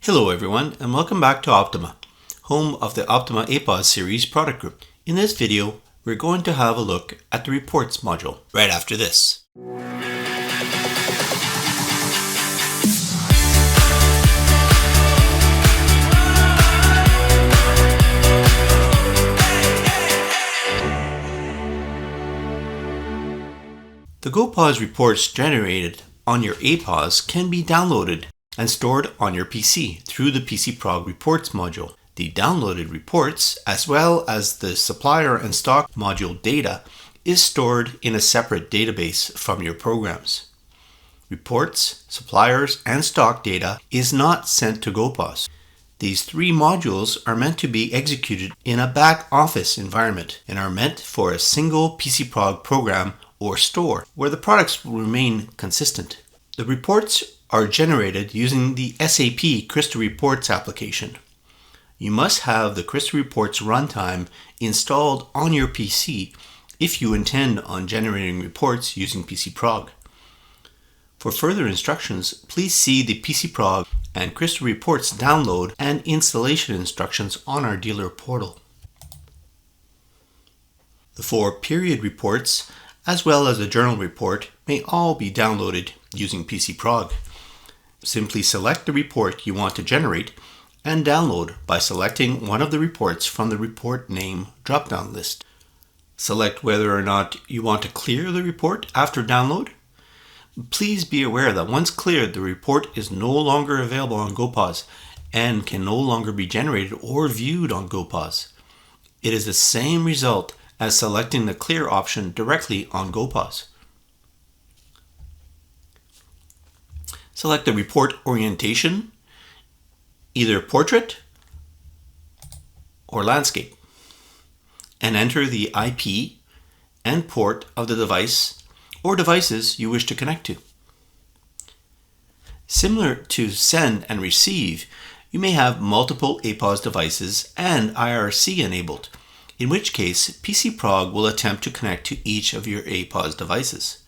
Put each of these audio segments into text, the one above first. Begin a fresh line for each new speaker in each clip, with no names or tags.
Hello everyone and welcome back to Optima, home of the Optima APOS series product group. In this video, we're going to have a look at the reports module right after this. The GoPause reports generated on your APOS can be downloaded and stored on your PC through the PCPROG reports module. The downloaded reports, as well as the supplier and stock module data, is stored in a separate database from your programs. Reports, suppliers, and stock data is not sent to GoPause. These three modules are meant to be executed in a back office environment and are meant for a single PCPROG program or store where the products will remain consistent. The reports are generated using the SAP Crystal Reports application. You must have the Crystal Reports runtime installed on your PC if you intend on generating reports using PCPROG. For further instructions, please see the PCPROG and Crystal Reports download and installation instructions on our dealer portal. The 4 period reports as well as the journal report may all be downloaded using PCPROG. Simply select the report you want to generate and download by selecting one of the reports from the report name drop-down list. Select whether or not you want to clear the report after download. Please be aware that once cleared, the report is no longer available on GoPause and can no longer be generated or viewed on GoPause. It is the same result as selecting the clear option directly on GoPause. Select the report orientation, either portrait or landscape, and enter the IP and port of the device or devices you wish to connect to. Similar to send and receive, you may have multiple APOS devices and IRC enabled, in which case PCPROG will attempt to connect to each of your APOS devices.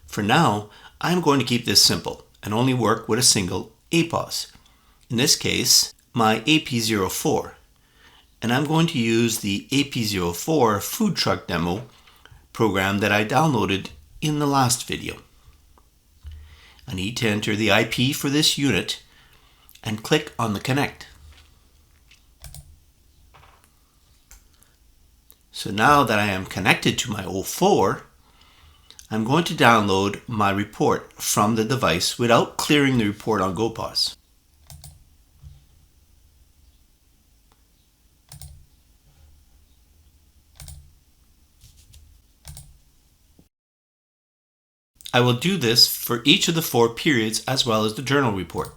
For now, I'm going to keep this simple and only work with a single APOS. In this case, my AP04, and I'm going to use the AP04 food truck demo program that I downloaded in the last video. I need to enter the IP for this unit and click on the connect. So now that I am connected to my 04, I'm going to download my report from the device without clearing the report on GoPause. I will do this for each of the 4 periods as well as the journal report.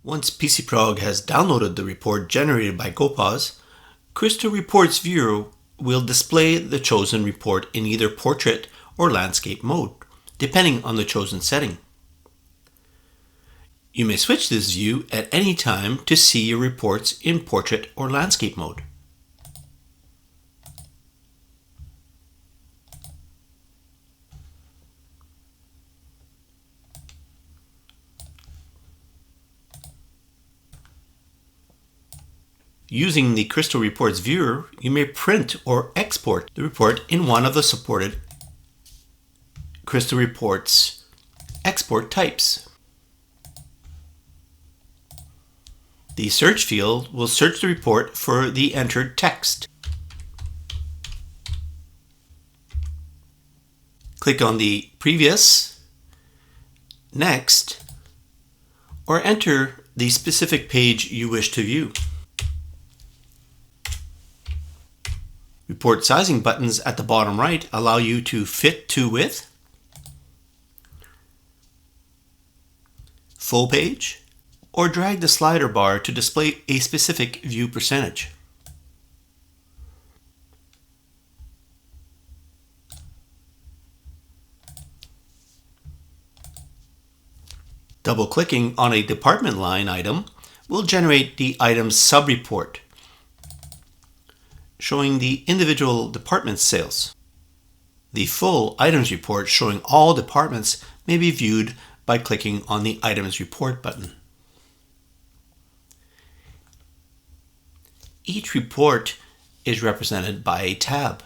Once PCPROG has downloaded the report generated by GoPause, Crystal Reports Viewer will display the chosen report in either portrait or landscape mode, depending on the chosen setting. You may switch this view at any time to see your reports in portrait or landscape mode. Using the Crystal Reports Viewer, you may print or export the report in one of the supported Crystal Reports export types. The search field will search the report for the entered text. Click on the Previous, Next, or enter the specific page you wish to view. Report sizing buttons at the bottom right allow you to fit to width, full page, or drag the slider bar to display a specific view percentage. Double-clicking on a department line item we'll generate the items sub-report showing the individual department sales. The full items report showing all departments may be viewed by clicking on the items report button. Each report is represented by a tab.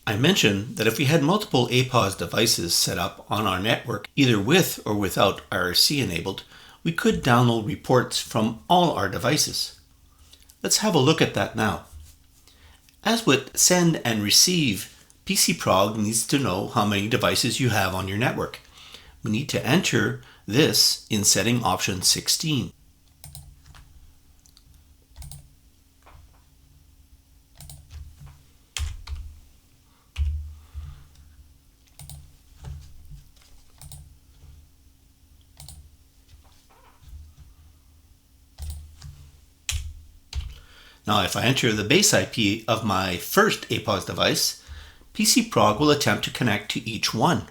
I mentioned that if we had multiple APOS devices set up on our network, either with or without IRC enabled, we could download reports from all our devices. Let's have a look at that now. As with send and receive, PCPROG needs to know how many devices you have on your network. We need to enter this in setting option 16. Now, if I enter the base IP of my first APOS device, PCPROG will attempt to connect to each one.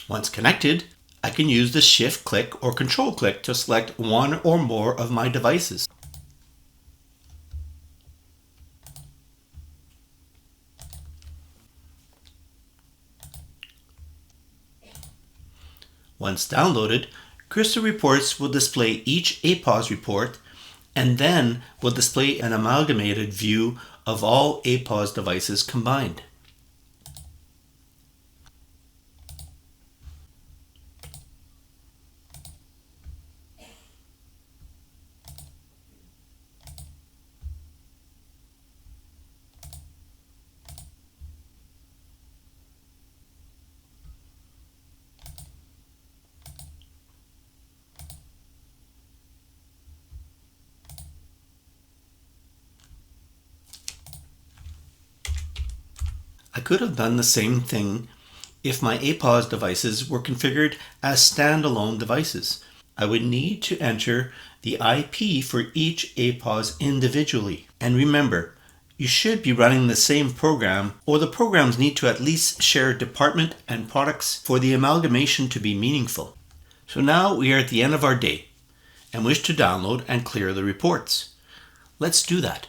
Once connected, I can use the Shift click or Control click to select one or more of my devices. Once downloaded, Crystal Reports will display each APOS report and then will display an amalgamated view of all APOS devices combined. I could have done the same thing if my APOS devices were configured as standalone devices. I would need to enter the IP for each APOS individually. And remember, you should be running the same program, or the programs need to at least share department and products for the amalgamation to be meaningful. So now we are at the end of our day and wish to download and clear the reports. Let's do that.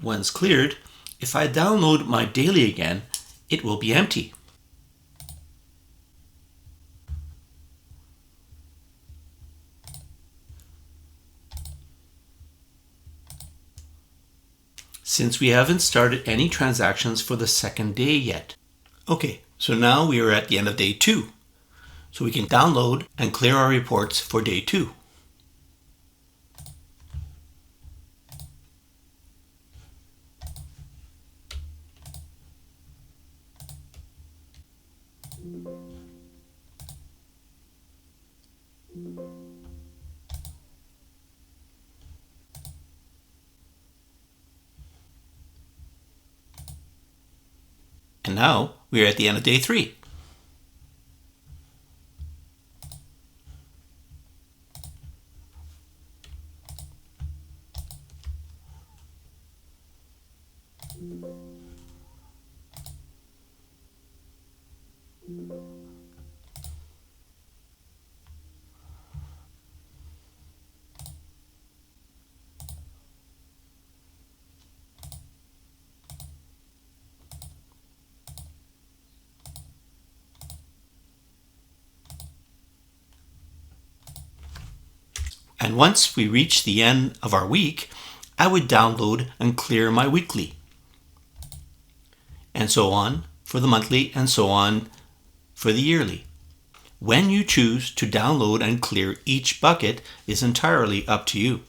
Once cleared, if I download my daily again, it will be empty. Since we haven't started any transactions for the second day yet. Okay, so now we are at the end of day 2. So we can download and clear our reports for day 2. And now we are at the end of day 3. And once we reach the end of our week, I would download and clear my weekly. And so on for the monthly, and so on for the yearly. When you choose to download and clear each bucket is entirely up to you.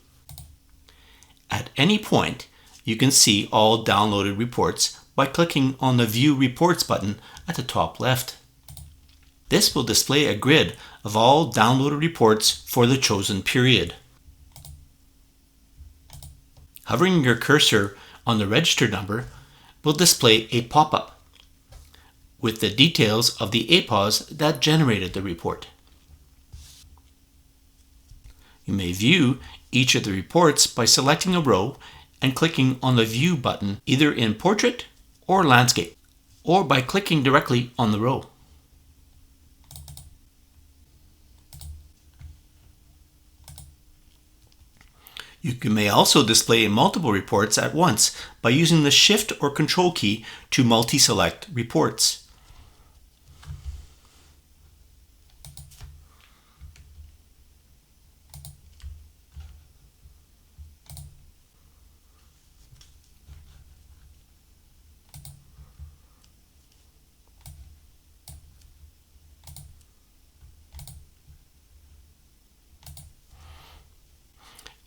At any point, you can see all downloaded reports by clicking on the View Reports button at the top left. This will display a grid of all downloaded reports for the chosen period. Hovering your cursor on the register number will display a pop-up with the details of the APOS that generated the report. You may view each of the reports by selecting a row and clicking on the View button either in Portrait or Landscape, or by clicking directly on the row. You may also display multiple reports at once by using the Shift or Control key to multi-select reports.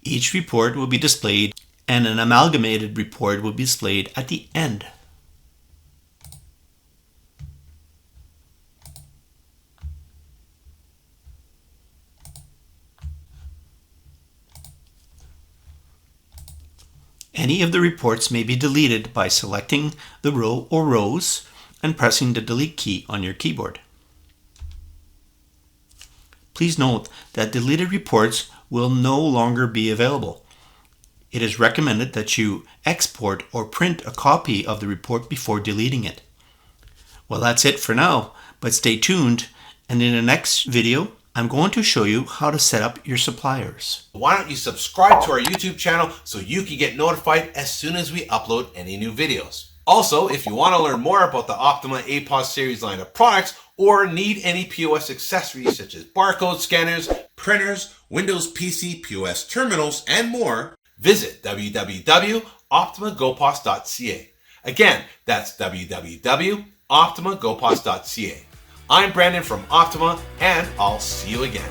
Each report will be displayed, and an amalgamated report will be displayed at the end. Any of the reports may be deleted by selecting the row or rows and pressing the Delete key on your keyboard. Please note that deleted reports will no longer be available. It is recommended that you export or print a copy of the report before deleting it. Well, that's it for now, but stay tuned, and in the next video, I'm going to show you how to set up your suppliers.
Why don't you subscribe to our YouTube channel so you can get notified as soon as we upload any new videos. Also, if you want to learn more about the Optima APOS series line of products or need any POS accessories such as barcode scanners, printers, Windows PC POS terminals, and more, visit www.optimagopos.ca. Again, that's www.optimagopos.ca. I'm Brandon from Optima, and I'll see you again.